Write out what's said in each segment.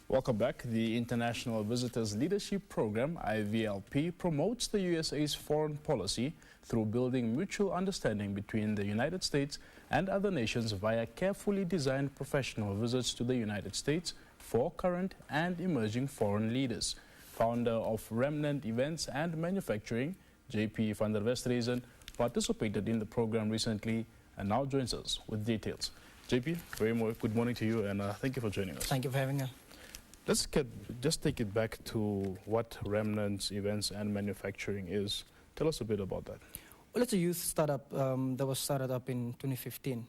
Welcome back. The International Visitors Leadership Program, IVLP, promotes the USA's foreign policy through building mutual understanding between the United States and other nations via carefully designed professional visits to the United States for current and emerging foreign leaders. Founder of Remnant Events and Manufacturing, JP van der Westhuisen, participated in the program recently and now joins us with details. JP, good morning to you, and thank you for joining us. Thank you for having me. Let's just take it back to what Remnant's Events and Manufacturing is. Tell us a bit about that. Well, it's a youth startup that was started up in 2015.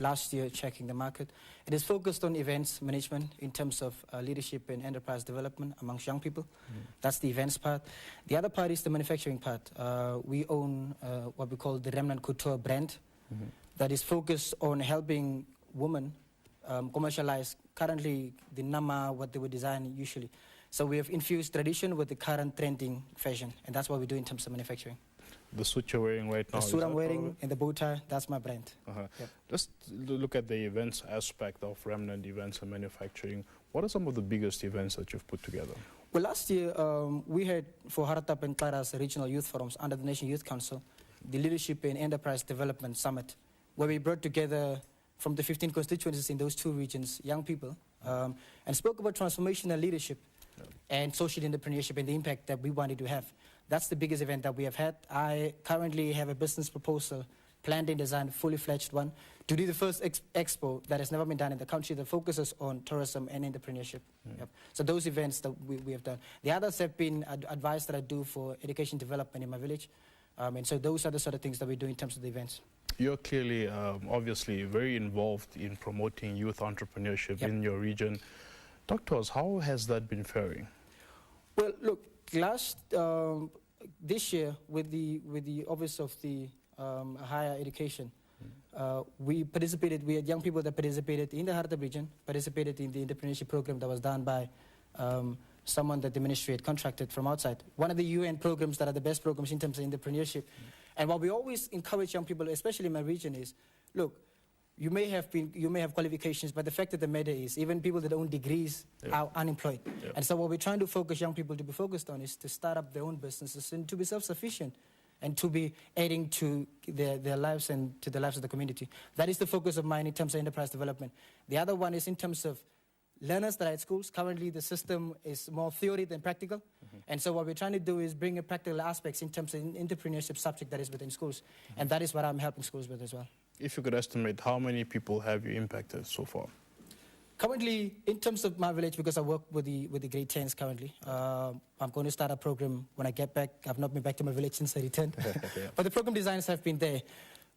Last year, checking the market. It is focused on events management in terms of leadership and enterprise development amongst young people. That's the events part. The other part is the manufacturing part. We own what we call the Remnant Couture brand that is focused on helping women commercialize currently the nama, what they would design usually. So we have infused tradition with the current trending fashion, and that's what we do in terms of manufacturing. The suit you're wearing right now. The suit I'm wearing and the bow tie, that's my brand. Yep. Just look at the events aspect of Remnant Events and Manufacturing. What are some of the biggest events that you've put together? Well, last year we had for Haratap and Clara's regional youth forums under the National Youth Council, the Leadership and Enterprise Development Summit, where we brought together from the 15 constituencies in those two regions, young people, and spoke about transformational leadership and social entrepreneurship and the impact that we wanted to have. That's the biggest event that we have had. I currently have a business proposal planned and designed, fully fledged one, to do the first expo that has never been done in the country that focuses on tourism and entrepreneurship. So those events that we have done. The others have been advice that I do for education development in my village. And so those are the sort of things that we do in terms of the events. You're clearly, obviously, very involved in promoting youth entrepreneurship in your region. Talk to us, how has that been faring? Well, look, this year, with the Office of the Higher Education, we had young people that participated in the Haratap region, participated in the entrepreneurship program that was done by someone that the ministry had contracted from outside. One of the UN programs that are the best programs in terms of entrepreneurship. And what we always encourage young people, especially in my region, is, look, you may have qualifications, but the fact of the matter is, even people that own degrees are unemployed. And so what we're trying to focus young people to be focused on is to start up their own businesses and to be self-sufficient and to be adding to their lives and to the lives of the community. That is the focus of mine in terms of enterprise development. The other one is in terms of learners that are at schools. Currently, the system is more theory than practical. And so what we're trying to do is bring in practical aspects in terms of entrepreneurship subject that is within schools. And that is what I'm helping schools with as well. If you could estimate, how many people have you impacted so far? Currently, in terms of my village, because I work with the grade 10s currently, I'm going to start a program when I get back. I've not been back to my village since I returned. But the program designs have been there.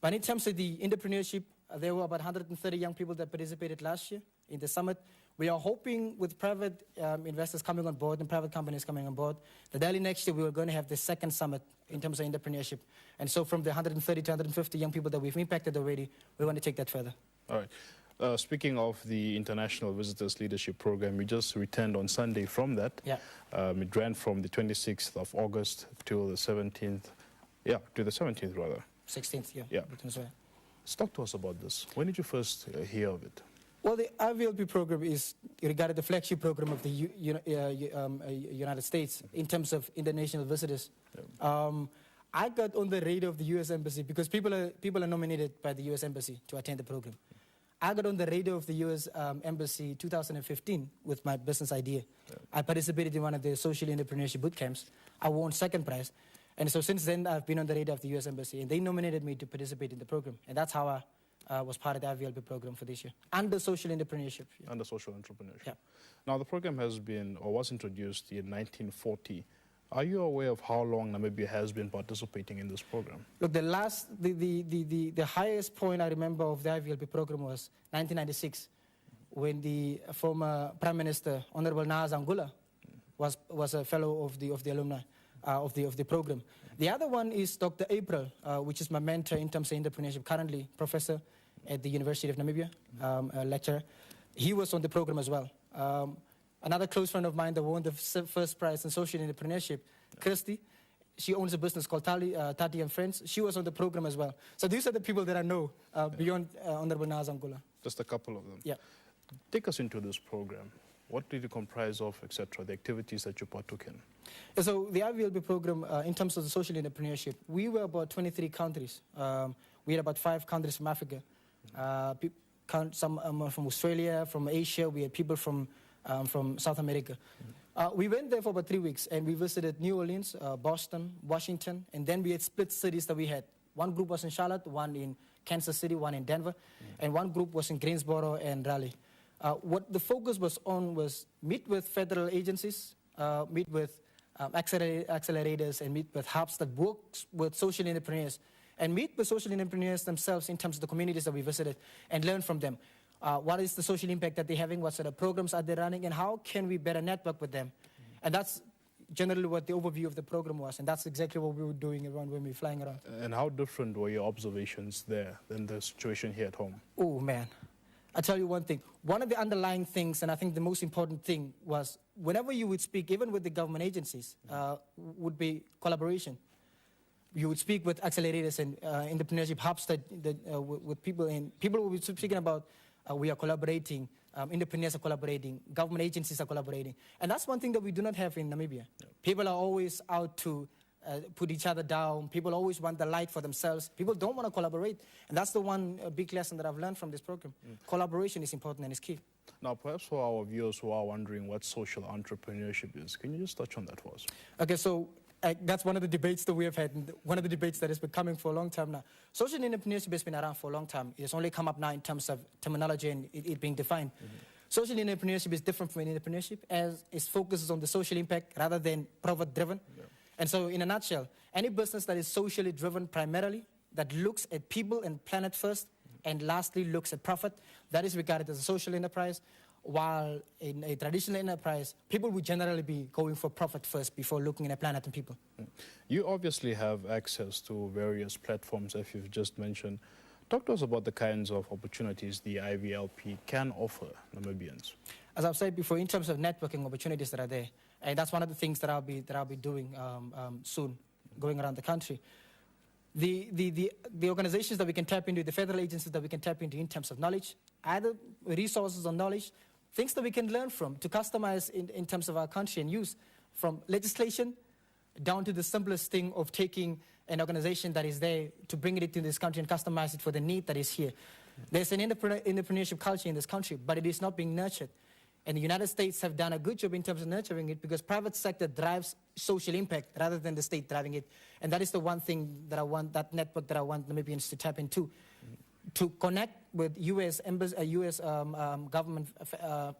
But in terms of the entrepreneurship, there were about 130 young people that participated last year in the summit. We are hoping with private investors coming on board and private companies coming on board, that early next year we are going to have the second summit in terms of entrepreneurship. And so from the 130 to 150 young people that we've impacted already, we want to take that further. All right. Speaking of the International Visitors Leadership Program, we just returned on Sunday from that. It ran from the 26th of August till the 17th. To the 17th rather. 16th, Let's talk to us about this. When did you first hear of it? Well, the IVLP program is regarded the flagship program of the United States in terms of international visitors. I got on the radar of the U.S. Embassy because people are nominated by the U.S. Embassy to attend the program. I got on the radar of the U.S. Embassy 2015 with my business idea. I participated in one of the social entrepreneurship boot camps. I won second prize. And so since then, I've been on the radar of the U.S. Embassy, and they nominated me to participate in the program. And that's how I was part of the IVLP program for this year, under social entrepreneurship. Under social entrepreneurship. Now, the program has been, or was introduced in 1940. Are you aware of how long Namibia has been participating in this program? Look, the highest point I remember of the IVLP program was 1996, when the former Prime Minister, Honorable Naaz Angula, was a fellow of the alumni. Of the program. The other one is Dr. April, which is my mentor in terms of entrepreneurship, currently professor at the University of Namibia, a lecturer. He was on the program as well. Another close friend of mine that won the first prize in social entrepreneurship, Christy, she owns a business called Tati and Friends. She was on the program as well. So these are the people that I know beyond Honorable Nazamkula. Just a couple of them. Yeah. Take us into this program. What did it comprise of, etc., the activities that you partook in? So the IVLP program, in terms of the social entrepreneurship, we were about 23 countries. We had about 5 countries from Africa. Some from Australia, from Asia. We had people from South America. We went there for about 3 weeks, and we visited New Orleans, Boston, Washington, and then we had split cities that we had. One group was in Charlotte, one in Kansas City, one in Denver, and one group was in Greensboro and Raleigh. What the focus was on was meet with federal agencies, meet with accelerators, and meet with hubs that works with social entrepreneurs, and meet with social entrepreneurs themselves in terms of the communities that we visited, and learn from them. What is the social impact that they're having? What sort of programs are they running? And how can we better network with them? And that's generally what the overview of the program was. And that's exactly what we were doing around when we were flying around. And how different were your observations there than the situation here at home? Oh, man. I'll tell you one thing. One of the underlying things, and I think the most important thing, was whenever you would speak, even with the government agencies, would be collaboration. You would speak with accelerators and entrepreneurship hubs with people, and people will be speaking about we are collaborating, entrepreneurs are collaborating, government agencies are collaborating. And that's one thing that we do not have in Namibia. Yeah. People are always out to put each other down. People always want the light for themselves. People don't want to collaborate. And that's the one big lesson that I've learned from this program. Collaboration is important and is key. Now, perhaps for our viewers who are wondering what social entrepreneurship is, can you just touch on that for us? Okay, so that's one of the debates that we have had, one of the debates that has been coming for a long time now. Social entrepreneurship has been around for a long time. It's only come up now in terms of terminology and it being defined. Social entrepreneurship is different from entrepreneurship as it focuses on the social impact rather than profit-driven. Yeah. And so, in a nutshell, any business that is socially driven primarily, that looks at people and planet first, and lastly looks at profit, that is regarded as a social enterprise. While in a traditional enterprise, people would generally be going for profit first before looking at a planet and people. You obviously have access to various platforms, as you've just mentioned. Talk to us about the kinds of opportunities the IVLP can offer Namibians. As I've said before, in terms of networking opportunities that are there, and that's one of the things that I'll be doing soon, going around the country. The organizations that we can tap into, the federal agencies that we can tap into in terms of knowledge, either resources or knowledge, things that we can learn from to customize in terms of our country and use, from legislation down to the simplest thing of taking an organization that is there to bring it into this country and customize it for the need that is here. There's an entrepreneurship culture in this country, but it is not being nurtured. And the United States have done a good job in terms of nurturing it because private sector drives social impact rather than the state driving it. And that is the one thing that I want, that network that I want Namibians to tap into. To connect with U.S. government,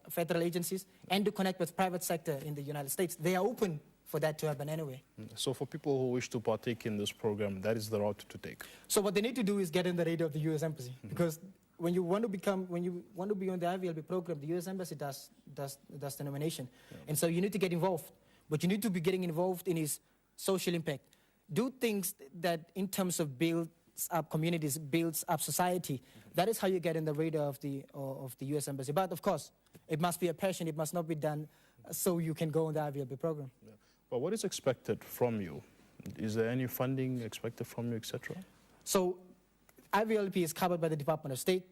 federal agencies, and to connect with private sector in the United States. They are open for that to happen anyway. So for people who wish to partake in this program, that is the route to take. So what they need to do is get in the radar of the U.S. Embassy, because when you want to be on the IVLP program, the U.S. Embassy does the nomination. Yeah. And so you need to get involved. What you need to be getting involved in is social impact. Do things that in terms of builds up communities, builds up society. That is how you get in the radar of the U.S. Embassy. But of course, it must be a passion. It must not be done so you can go on the IVLP program. Yeah. But what is expected from you? Is there any funding expected from you, etc.? So IVLP is covered by the Department of State.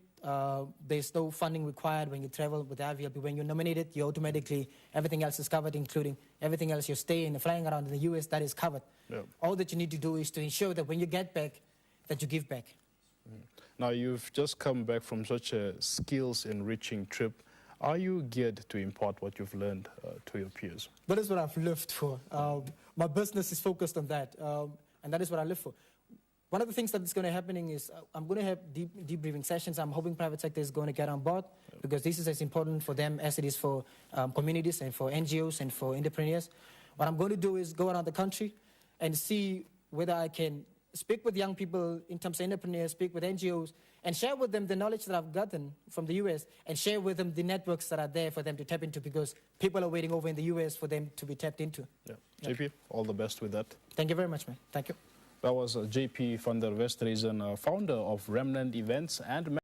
There's no funding required when you travel with the IVLP. When you're nominated, you automatically, everything else is covered, including everything else, your stay and flying around in the U.S., that is covered. Yeah. All that you need to do is to ensure that when you get back, that you give back. Now, you've just come back from such a skills-enriching trip. Are you geared to impart what you've learned to your peers? That is what I've lived for. My business is focused on that, and that is what I live for. One of the things that is going to happen is I'm going to have debriefing sessions. I'm hoping private sector is going to get on board because this is as important for them as it is for communities and for NGOs and for entrepreneurs. What I'm going to do is go around the country and see whether I can speak with young people in terms of entrepreneurs, speak with NGOs, and share with them the knowledge that I've gotten from the U.S. and share with them the networks that are there for them to tap into because people are waiting over in the U.S. for them to be tapped into. Yeah. JP, all the best with that. Thank you very much, man. Thank you. That was JP van der Westhuisen, founder of Remnant Events and